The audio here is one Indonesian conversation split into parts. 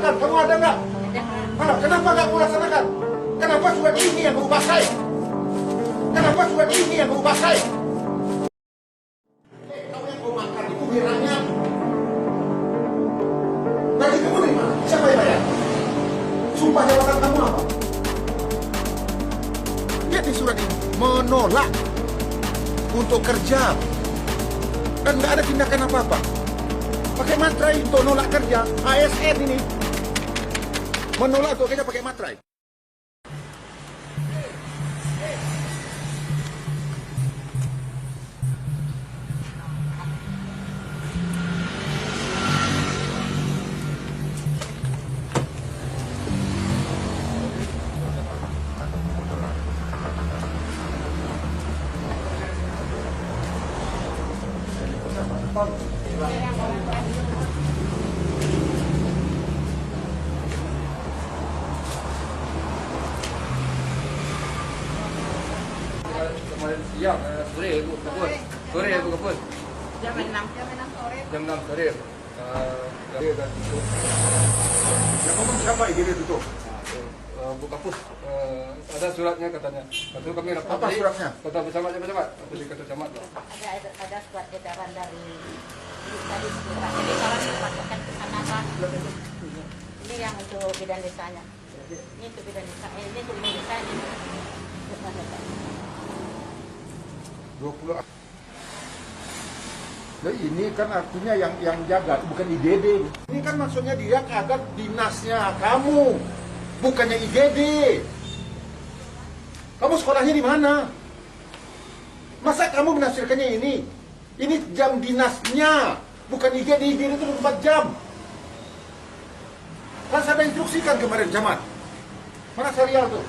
laksanakan? Kamu ada nggak? Mana? Kenapa nggak kamu laksanakan? Kenapa surat ini yang kamu pakai? Kenapa surat ini yang kamu pakai? Kamu yang kamu makan itu biranya. Gaji kamu dari mana? Siapa yang bayar? Sumpah jabatan kamu apa? Lihat di surat ini, menolak untuk kerja dan nggak ada tindakan apa-apa. Pakai materai untuk nolak kerja. ASN ini menolak untuk kerja pakai materai. Kemarin siang, sore ibu kebun. Sore ibu kebun. Jam 6 sore. Jam 6 sore. Yang ngomong siapa IGD itu? Bu Kapus, ada suratnya katanya. Lalu kami dapat Apa suratnya? Kata bersama atau di kata camat. Ada surat edaran dari tadi Pak. Jadi kalau dipakai ke sana Pak. Ini yang untuk bidan desanya. Ini untuk bidan desa. Ini untuk bidan desa ini. 20. Nah, ini kan artinya yang jaga bukan IGD. Ini kan maksudnya dia ada dinasnya kamu, bukannya IGD. Kamu sekolahnya di mana? Masa kamu menafsirkannya ini? Ini jam dinasnya, bukan IGD. IGD itu 24 jam. Kan saya instruksikan kemarin camat. Mana serial tuh?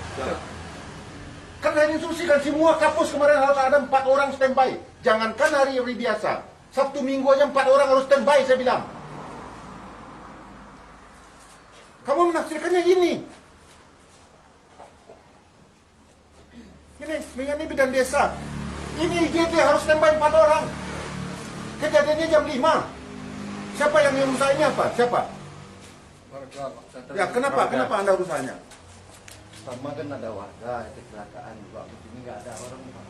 Kan saya instruksikan semua kampus kemarin harus ada 4 orang standby. Jangankan hari-hari biasa. Sabtu Minggu aja 4 orang harus standby saya bilang. Kamu menafsirkannya gini. Ini bidan desa. Ini IGD harus standby 4 orang. Kejadiannya jam 5. Siapa yang merusak ini apa? Siapa? Ya kenapa Anda urusanya? Sama kan ada warga kecelakaan juga, begini nggak ada orang Pak.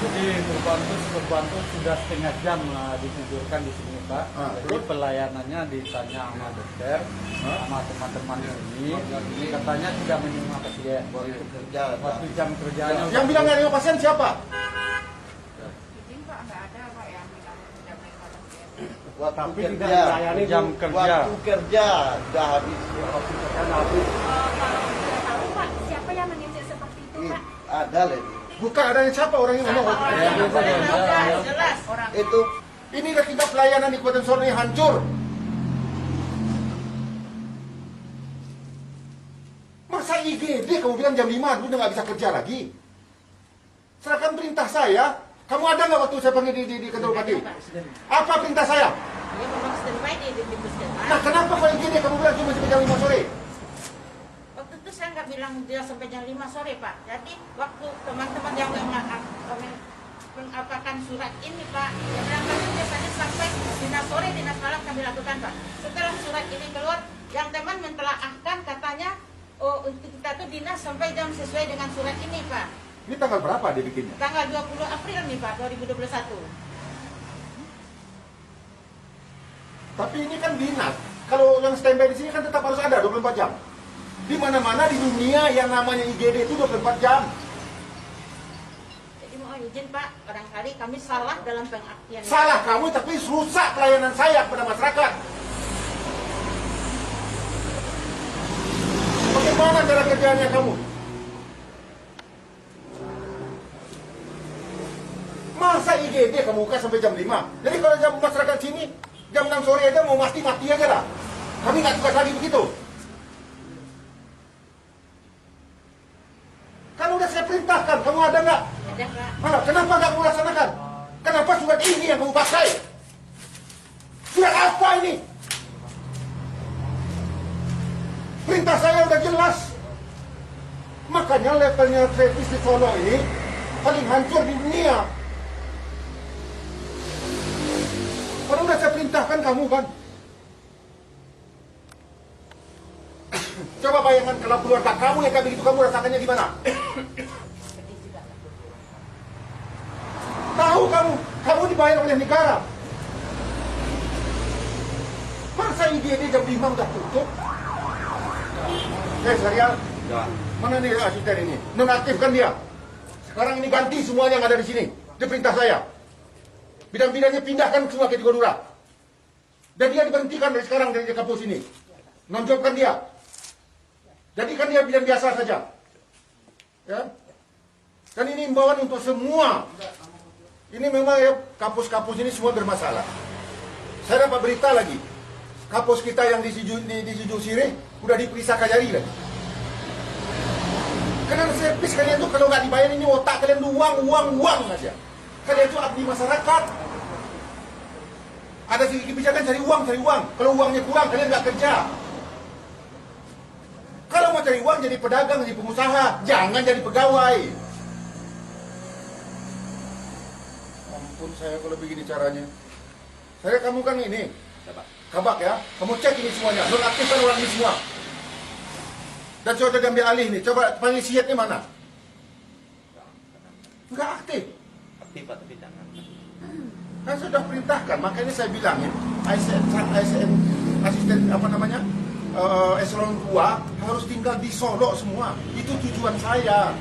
Jadi korban tuh sudah setengah jam ditidurkan di sini Pak. Jadi terus? pelayanannya ditanya sama dokter, sama teman-teman di sini. Katanya tidak menerima pasien. Waktu kerja, Waktu jam kerjanya. Yang bilang nggak ada pasien siapa? Izin Pak enggak ada Pak yang bilang jam 5 pasien. waktu tidak kerja, melayani jam kerja. waktu kerja sudah habis. Waktu kerja habis. Kalau tidak tahu Pak, siapa yang mengisi seperti itu Pak? Ada lah. Bukan adanya siapa orang yang ngomong. Jelas orang. Itu Inilah kita pelayanan di Kabupaten Sorong yang hancur. Masa IGD kamu bilang jam 5 udah nggak bisa kerja lagi? Serahkan perintah saya. Kamu ada nggak waktu saya panggil di kantor bupati? Apa perintah saya? Dia memang standby di pintu standby. Nah kenapa kalau IGD kamu bilang cuma sampai jam 5 sore? Waktu itu saya nggak bilang dia sampai jam 5 sore Pak. Jadi waktu teman-teman yang mengapakan surat ini Pak, dia bilang kami biasanya sampai dinas sore, dinas malam kami lakukan Pak. Setelah surat ini keluar, yang teman mentelaahkan katanya, oh kita tuh dinas sampai jam sesuai dengan surat ini Pak. Ini tanggal berapa dia bikinnya? Tanggal 20 April nih Pak, 2021. Tapi ini kan dinas. Kalau yang standby di sini kan tetap harus ada 24 jam. Di mana-mana di dunia yang namanya IGD itu 24 jam. Jadi mohon izin Pak, barangkali kami salah dalam pengertian. Salah kamu tapi rusak pelayanan saya kepada masyarakat. Bagaimana cara kerjanya kamu? Masa IGD kamu buka sampai jam 5? Jadi kalau jam masyarakat sini, jam 6 sore aja mau mati aja lah. Kami nggak tugas lagi begitu. Kan udah saya perintahkan, kamu ada nggak? Ada Pak. Mana? Kenapa nggak kamu laksanakan? Kenapa surat ini yang kamu pakai? Surat apa ini? Perintah saya udah jelas. Makanya levelnya Travis di Solo ini paling hancur di dunia. Kalau udah saya perintahkan kamu kan. Coba bayangkan kalau keluarga kamu yang kayak begitu, kamu rasakannya gimana? Tahu kamu dibayar oleh negara. Masa IGD jam 5 udah tutup? Serial? Ya. Mana nih asisten ini? Nonaktifkan dia. Sekarang ini ganti semuanya yang ada di sini. Dia perintah saya. Bidang-bidangnya pindahkan semua ke Tigonura. Dan dia diberhentikan dari sekarang dari kampus ini. Nonjolkan dia. Jadikan dia bidang biasa saja. Ya. Dan ini imbauan untuk semua. Ini memang ya, kampus-kampus ini semua bermasalah. Saya dapat berita lagi. Kampus kita yang di Siju Sirih udah diperiksa Kajari lagi. Karena servis kalian tuh kalau nggak dibayar ini otak kalian tuh uang aja. Kalian tuh abdi masyarakat. Ada kebijakan cari uang. Kalau uangnya kurang kalian nggak kerja. Kalau mau cari uang jadi pedagang, jadi pengusaha, jangan jadi pegawai. Ampun saya kalau begini caranya. Kamu kan ini, kabak ya. Kamu cek ini semuanya, nonaktifkan orang ini semua. Dan coba diambil alih nih. Coba panggil siatnya mana? Enggak aktif. Aktif Pak, tapi jangan. Kan sudah perintahkan, makanya saya bilangin ASN asisten apa namanya eselon 2 harus tinggal di Solo semua. Itu tujuan saya.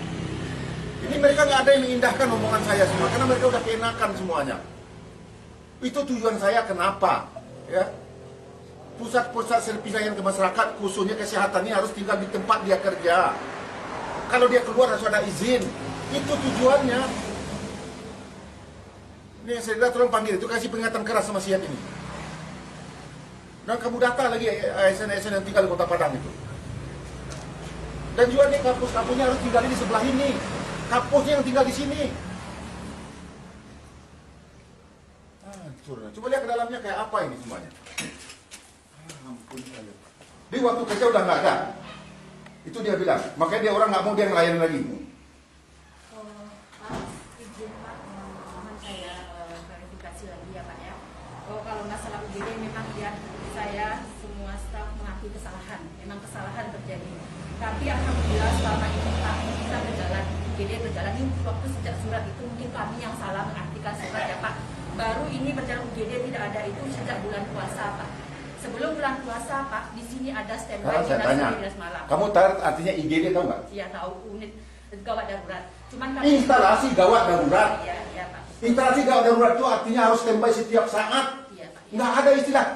Ini mereka nggak ada yang mengindahkan omongan saya semua karena mereka udah keenakan semuanya. Itu tujuan saya kenapa? Ya, pusat-pusat servis layanan ke masyarakat khususnya kesehatan ini harus tinggal di tempat dia kerja. Kalau dia keluar harus ada izin. Itu tujuannya. Ini saya tolong panggil itu, kasih peringatan keras sama siap ini. Dan kamu data lagi ASN-ASN yang tinggal di Kota Padang itu. Dan juga nih kampus-kampusnya harus tinggal di sebelah ini. Kampusnya yang tinggal di sini. Hancur. Coba lihat ke dalamnya kayak apa ini semuanya. Ampun saya. Di waktu kerja udah nggak ada. Itu dia bilang. Makanya dia orang nggak mau dia ngelayan lagi. Kalau masalah UGD memang ya saya semua staf mengakui kesalahan, memang kesalahan terjadi. Tapi alhamdulillah selama ini Pak bisa berjalan, UGD berjalan. Ini waktu sejak surat itu mungkin kami yang salah mengartikan surat ya Pak. Baru ini berjalan UGD tidak ada itu sejak bulan puasa Pak. Sebelum bulan puasa Pak, di sini ada standby dinas malam. Kamu tahu artinya IGD tahu nggak? Iya tahu, unit gawat darurat. Cuman kami Instalasi gawat darurat. Iya Pak. Instalasi gawat darurat itu artinya harus standby setiap saat. Nggak ada istilah.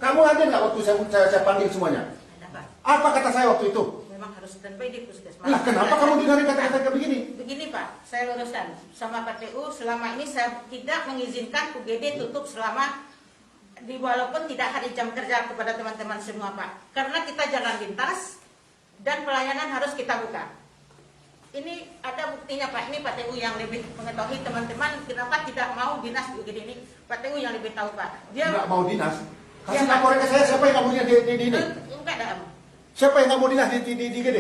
Kamu ada nggak waktu saya panggil semuanya? Ada Pak. Apa kata saya waktu itu? Memang harus standby di puskesmas. Lah kenapa kamu dengerin kata-kata kayak begini? Begini Pak, saya luruskan sama PTU selama ini saya tidak mengizinkan UGD tutup selama walaupun tidak hari jam kerja kepada teman-teman semua Pak. Karena kita jalan lintas dan pelayanan harus kita buka. Ini ada buktinya Pak, ini Pak TU yang lebih mengetahui teman-teman kenapa tidak mau dinas di UGD ini. Pak TU yang lebih tahu Pak. Dia nggak mau dinas. Kasih Ya, Pak. laporan ke saya siapa yang nggak mau dinas di ini? Enggak ada. Siapa yang nggak mau dinas di GD?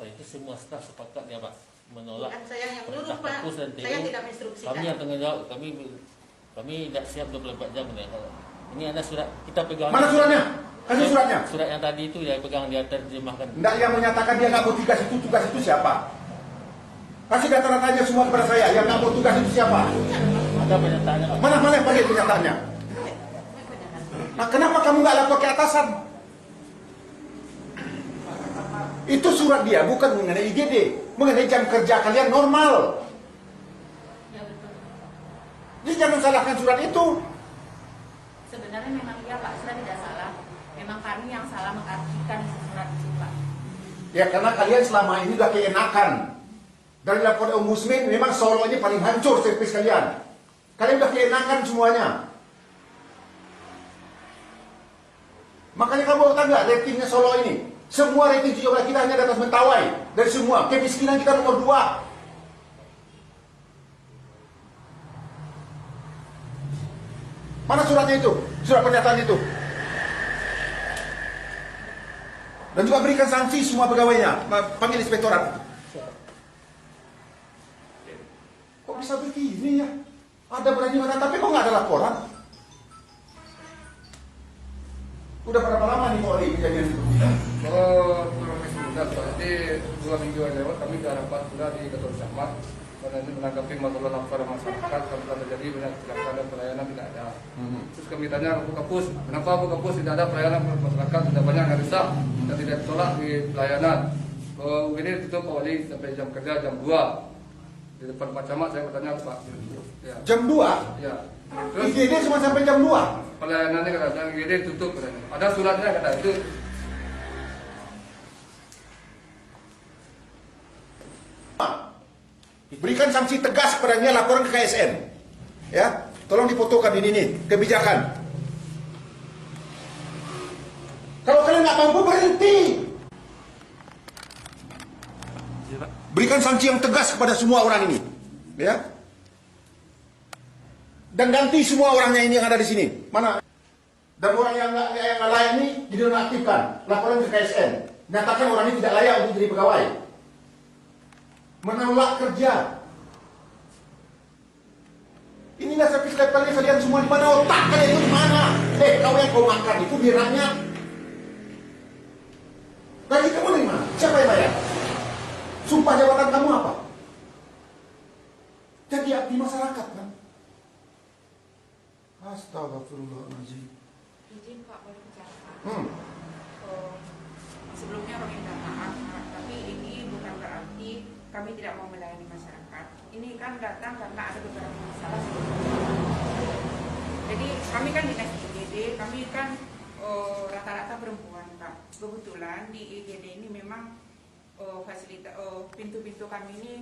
Oh, itu semua staf sepakat ya Pak menolak. Bukan saya yang perintah nyuruh Pak. kampus dan TU. Saya tidak menginstruksikan. Kami yang tanggung jawab, kami tidak siap 24 jam ya. Ini ada surat kita pegang. Mana suratnya? Kasih suratnya. Surat yang tadi itu ya pegang dia terjemahkan. Nggak, yang menyatakan dia nggak mau tugas itu siapa? Kasih data-datanya semua kepada saya. Yang nggak mau tugas itu siapa? Ada pernyataannya Pak. Mana yang pakai pernyataannya? Nah, kenapa kamu nggak lapor ke atasan? Itu surat dia, bukan mengenai IGD, mengenai jam kerja kalian normal. Ya betul. Jadi jangan salahkan surat itu. Sebenarnya memang iya Pak, surat tidak salah. Memang kami yang salah mengartikan surat itu Pak. Ya karena kalian selama ini udah keenakan. Dari laporan Ombudsman memang Solo ini paling hancur servis kalian. Kalian udah keenakan semuanya. Makanya kamu tahu nggak ratingnya Solo ini? Semua rating 17 kita hanya di atas Mentawai. Dari semua, kemiskinan kita nomor 2. Mana suratnya itu? Surat pernyataan itu. Dan juga berikan sanksi semua pegawainya. Panggil inspektorat. Kok bisa begini ya? Ada berani mana, tapi kok nggak ada laporan? Udah berapa lama nih Pak Oli kejadian itu? Kalau kurang lebih sebentar, Pak. Jadi 2 minggu yang lewat kami sudah rapat sudah di Ketua Camat. Karena ini menanggapi masalah laporan masyarakat kalau terjadi banyak kecelakaan dan pelayanan tidak ada. Terus kami tanya ke Bu Kapus, kenapa Bu Kapus tidak ada pelayanan masyarakat, tidak banyak yang rusak dan tidak tolak di pelayanan. Ini tutup Pak Wali sampai jam kerja jam 2 di depan Pak Camat. Saya bertanya Pak. Ya. Jam 2? Ya. Terus IGD cuma sampai jam 2? pelayanannya kata IGD tutup katanya. Ada suratnya kata itu. Berikan sanksi tegas kepadanya, laporan ke KSN. Ya, tolong difotokan ini nih kebijakan. Kalau kalian nggak mampu berhenti. Berikan sanksi yang tegas kepada semua orang ini, ya. Dan ganti semua orangnya ini yang ada di sini. Mana? Dan orang yang nggak layak ini dinonaktifkan, laporan ke KSN. Nyatakan orang ini tidak layak untuk jadi pegawai. Menolak kerja. Inilah servis levelnya kalian semua di mana, otak kalian itu di mana? Kau yang kau makan itu biranya. Gaji kamu dari mana? Siapa yang bayar? Sumpah jabatan kamu apa? Jadi abdi masyarakat kan? Astagfirullahaladzim. Izin Pak, boleh bicara. Sebelumnya kami minta maaf, Pak, tapi ini bukan berarti kami tidak mau melayani masyarakat. Ini kan datang karena ada beberapa masalah. Jadi kami kan dinas IGD, kami kan rata-rata perempuan, Pak. Kebetulan di IGD ini memang fasilitas pintu-pintu kami ini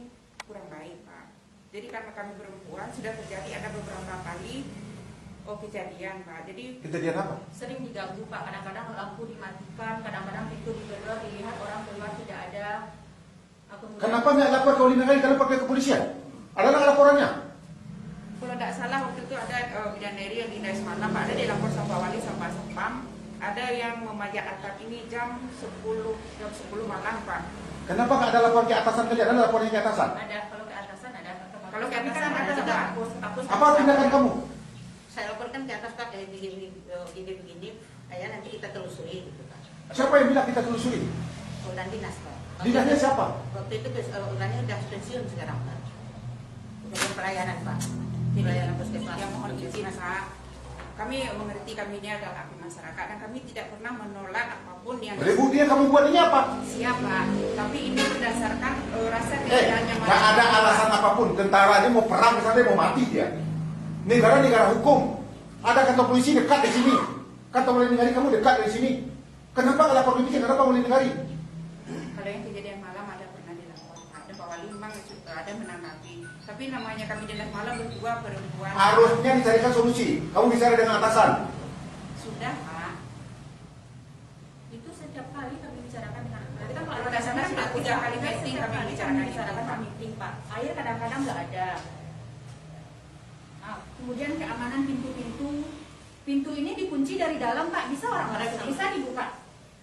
kurang baik, Pak. Jadi karena kami perempuan sudah terjadi ada beberapa kali kejadian, Pak. Jadi Kejadian apa? sering diganggu, Pak. Kadang-kadang lampu dimatikan, kadang-kadang pintu digedor, dilihat orang keluar tidak ada. Kemudian, Kenapa nggak lapor ke Ulinagari? Kenapa ke kepolisian? Ada nggak laporannya? kalau tidak salah waktu itu ada bidan dari yang dinas malam, Pak. Ada dilapor sama Pak Wali sama Sampam. Ada yang memajak atap ini jam 10 malam, Pak. Kenapa nggak ada laporan ke atasan kalian? Ada laporannya ke atasan? Ada, kalau ke atasan ada. Kalau ke atasan ada juga. Apa tindakan kamu? Saya laporkan ke atas, Pak, kayak begini. Ya nanti kita telusuri gitu, Pak. Siapa yang bilang kita telusuri? Urusan dinas, Pak. Dinasnya siapa? Waktu itu urusannya udah pensiun sekarang, Pak. Udah pelayanan, Pak. Pelayanan puskesmas. Yang mohon izin, Pak. Kami mengerti kami ini adalah abdi masyarakat dan kami tidak pernah menolak apapun yang Buktinya kamu buat ini apa? siapa. Tapi ini berdasarkan rasa keadilannya Nggak ada alasan apapun. Tentara aja mau perang misalnya mau mati dia. Negara hukum. Ada kantor polisi dekat di sini. Kantor Ulinagari kamu dekat dari sini. Kenapa nggak lapor polisi? Kenapa Ulinagari? Kalau yang kejadian malam ada pernah dilaporkan. Ada Pak Wali memang ada menanggapi. Tapi namanya kami dinas malam berdua perempuan. Harusnya dicarikan solusi. Kamu bicara dengan atasan. Sudah, Pak. Itu setiap kali kami bicarakan dengan berarti kan Kalau dasarnya sudah 3 kali meeting kami bicarakan meeting, Pak. Air kadang-kadang nggak ada. Kemudian keamanan pintu ini dikunci dari dalam, Pak. Bisa bisa dibuka.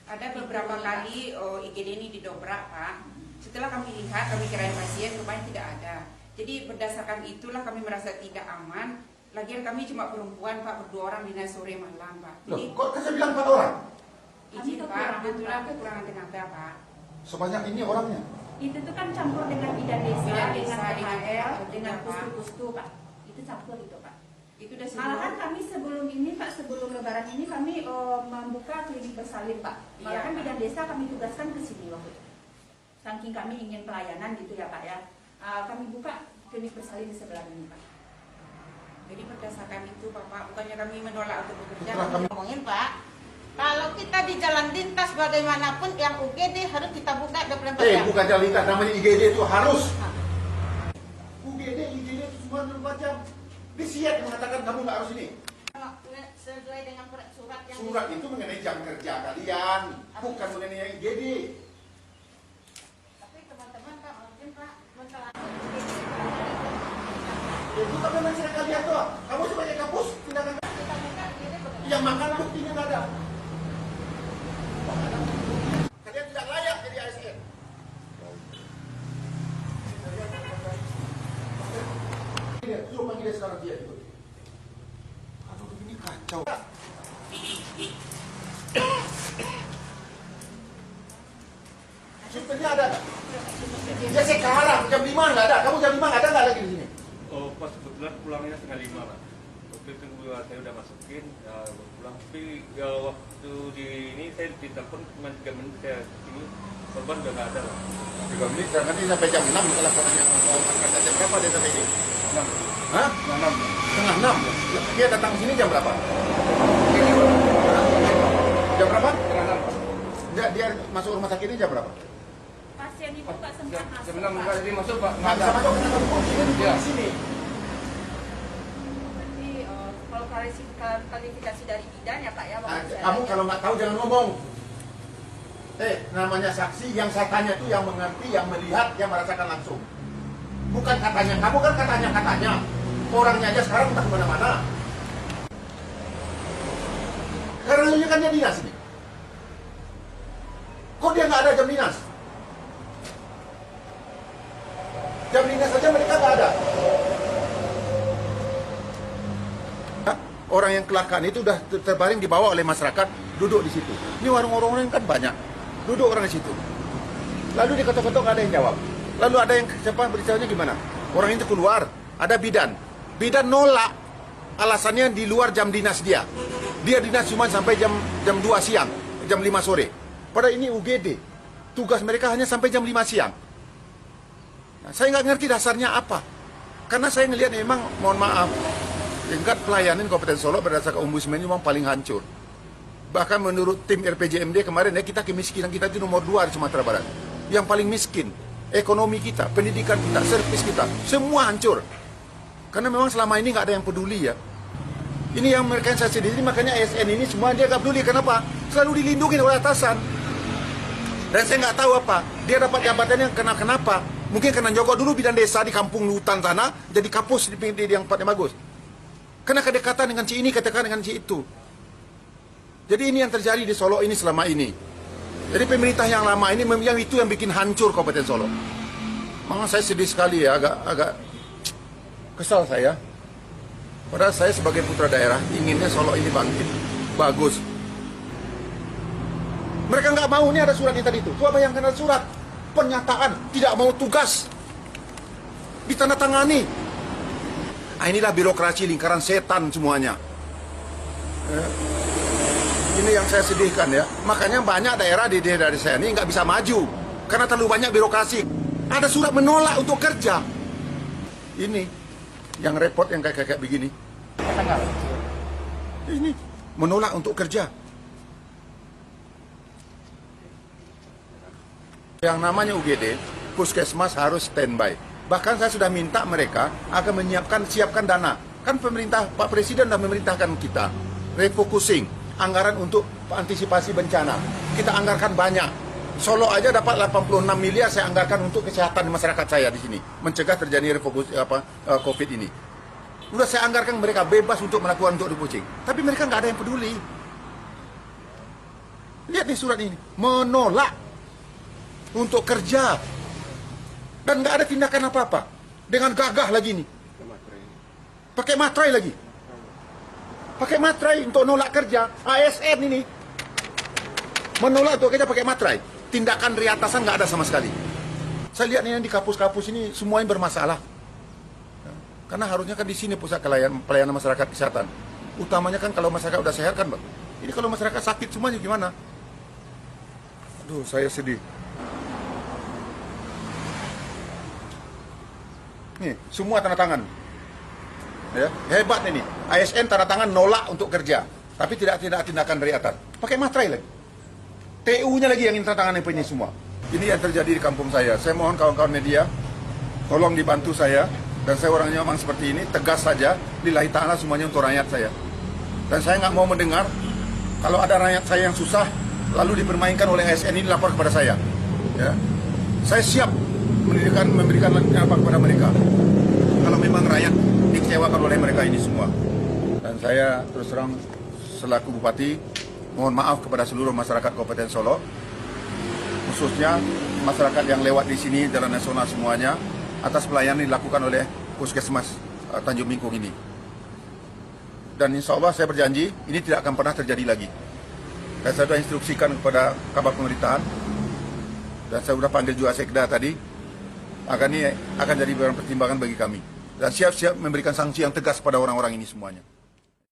Ada beberapa kali IGD ini didobrak, Pak. Setelah kami lihat, kami kirain pasien, rupanya tidak ada. Jadi berdasarkan itulah kami merasa tidak aman. Lagian kami cuma perempuan, Pak, berdua orang dinas sore malam, Pak. Loh, Jadi kok saya bilang 4 orang? izin, Pak, kebetulan kekurangan tenaga, Pak. Sebanyak ini orangnya. Itu tuh kan campur dengan bidan desa, Bidan dengan desa, dengan THL, THL, dengan Pak. pustu-pustu, Pak. Itu campur itu, Pak. Itu udah Malahan kami sebelum ini, Pak, sebelum lebaran ini kami membuka klinik bersalin, Pak. Malahan Iya, Pak. bidan desa kami tugaskan ke sini waktu itu. Saking kami ingin pelayanan gitu ya, Pak ya. Kami buka klinik bersalin di sebelah ini, Pak. Jadi berdasarkan itu, Bapak, bukannya kami menolak untuk bekerja. Setelah kami Ngomongin, Pak, kalau kita di jalan lintas bagaimanapun yang UGD harus kita buka 24 jam. bukan jalan lintas, namanya IGD itu harus. UGD, IGD itu semua 24 jam. Disiap mengatakan kamu nggak harus ini. Sesuai dengan surat yang Surat itu mengenai jam kerja kalian, bukan mengenai IGD. Tapi teman-teman, Pak, mungkin Pak mentelah Itu kan memang cerita kalian tuh. Kamu sebagai kampus tindakan kita buka UGD yang makan buktinya nggak ada. Kalian tidak layak jadi ASN. Suruh panggil dia sekarang dia itu. Aduh ini kacau. ada. Ya sekarang jam 5 nggak ada. Kamu jam 5 nggak ada nggak lagi di sini? Oh, pas kebetulan pulangnya setengah 5 Pak. Waktu itu saya udah masukin, ya pulang. Tapi ya, waktu di ini saya ditelepon cuma 3 menit saya ini korban udah nggak ada lah. 3 menit, nanti sampai jam 6 kalau katanya mau makan jam berapa dia sampai ini? 6. Hah? 6. Setengah 6. Dia datang sini jam berapa? Jam berapa? Setengah 6. Dia masuk rumah sakit ini jam berapa? Pasien itu nggak sempat masuk. Jam 6 nggak jadi masuk Pak. Nggak bisa masuk karena kamu posisinya Iya. di sini. Jadi kalau kualifikasi dari bidan ya Pak ya. Kamu kalau nggak tahu jangan ngomong. Namanya saksi yang saya tanya itu yang mengerti, yang melihat, yang merasakan langsung. Bukan katanya, kamu kan katanya. Orangnya aja sekarang entah kemana-mana. Karena lu kan dia dinas ini. Kok dia nggak ada jam dinas? Jam dinas saja mereka nggak ada. Orang yang kecelakaan itu udah terbaring dibawa oleh masyarakat, duduk di situ. Ini warung-warung kan banyak, duduk orang di situ. Lalu diketok-ketok nggak ada yang jawab. Lalu ada yang siapa beritanya gimana? Orang itu keluar, ada bidan. Bidan nolak, alasannya di luar jam dinas dia. Dia dinas cuma sampai jam 2 siang, jam 5 sore. Padahal ini UGD, tugas mereka hanya sampai jam 5 siang. Nah, saya nggak ngerti dasarnya apa. Karena saya ngelihat memang, mohon maaf, tingkat pelayanan Kabupaten Solo berdasarkan ombudsman ini memang paling hancur. Bahkan menurut tim RPJMD kemarin ya, kita kemiskinan kita itu nomor 2 di Sumatera Barat. Yang paling miskin, ekonomi kita, pendidikan kita, servis kita, semua hancur. Karena memang selama ini nggak ada yang peduli ya. Ini yang mereka yang saya sedih, makanya ASN ini semua dia nggak peduli. Kenapa? Selalu dilindungi oleh atasan. Dan saya nggak tahu apa, dia dapat jabatannya kenapa? Mungkin karena Joko dulu bidang desa di kampung hutan sana, jadi kapus di yang tempatnya bagus. Karena kedekatan dengan si ini, kedekatan dengan si itu. Jadi ini yang terjadi di Solo ini selama ini. Jadi pemerintah yang lama ini yang itu yang bikin hancur Kabupaten Solo. Memang saya sedih sekali ya, agak kesal saya. Padahal saya sebagai putra daerah inginnya Solo ini bangkit, bagus. Mereka nggak mau, ini ada surat tadi itu. Coba bayangkan ada surat pernyataan tidak mau tugas ditandatangani. Nah, inilah birokrasi lingkaran setan semuanya. Ini yang saya sedihkan ya. Makanya banyak daerah di daerah saya ini nggak bisa maju karena terlalu banyak birokrasi. Ada surat menolak untuk kerja. Ini yang repot yang kayak begini. Ini menolak untuk kerja. Yang namanya UGD, puskesmas harus standby. Bahkan saya sudah minta mereka akan siapkan dana. Kan pemerintah, Pak Presiden sudah memerintahkan kita refocusing anggaran untuk antisipasi bencana. Kita anggarkan banyak. Solo aja dapat 86 miliar saya anggarkan untuk kesehatan masyarakat saya di sini, mencegah terjadi COVID ini. Udah saya anggarkan mereka bebas untuk melakukan untuk refocusing. Tapi mereka nggak ada yang peduli. Lihat nih surat ini, menolak untuk kerja dan nggak ada tindakan apa-apa. Dengan gagah lagi nih, pakai materai lagi, pakai materai untuk nolak kerja. ASN ini menolak untuk kerja pakai materai. Tindakan dari atasan nggak ada sama sekali. Saya lihat nih yang di kampus-kampus ini semuanya bermasalah. Karena harusnya kan di sini pusat pelayanan masyarakat kesehatan. Utamanya kan kalau masyarakat udah sehat kan, Bang. Ini kalau masyarakat sakit semuanya gimana? Aduh, saya sedih. Nih, semua tanda tangan. Ya, hebat ini. ASN tanda tangan nolak untuk kerja, tapi tidak tindakan dari atas. Pakai materai lagi. TU-nya lagi yang tanda tangan ini semua. Ini yang terjadi di kampung saya. Saya mohon kawan-kawan media, tolong dibantu saya. Dan saya orangnya memang seperti ini, tegas saja. Lillahi ta'ala semuanya untuk rakyat saya. Dan saya nggak mau mendengar kalau ada rakyat saya yang susah, lalu dipermainkan oleh ASN ini lapor kepada saya. Ya. Saya siap memberikan apa kepada mereka kalau memang rakyat dikecewakan oleh mereka ini semua. Dan saya terus terang selaku Bupati mohon maaf kepada seluruh masyarakat Kabupaten Solo, khususnya masyarakat yang lewat di sini jalan nasional semuanya, atas pelayanan yang dilakukan oleh Puskesmas Tanjung Mingkung ini. Dan insya Allah saya berjanji ini tidak akan pernah terjadi lagi. Dan saya sudah instruksikan kepada kabar pemerintahan Dan saya sudah panggil juga Sekda tadi. Akan jadi bahan pertimbangan bagi kami. Dan siap-siap memberikan sanksi yang tegas pada orang-orang ini semuanya.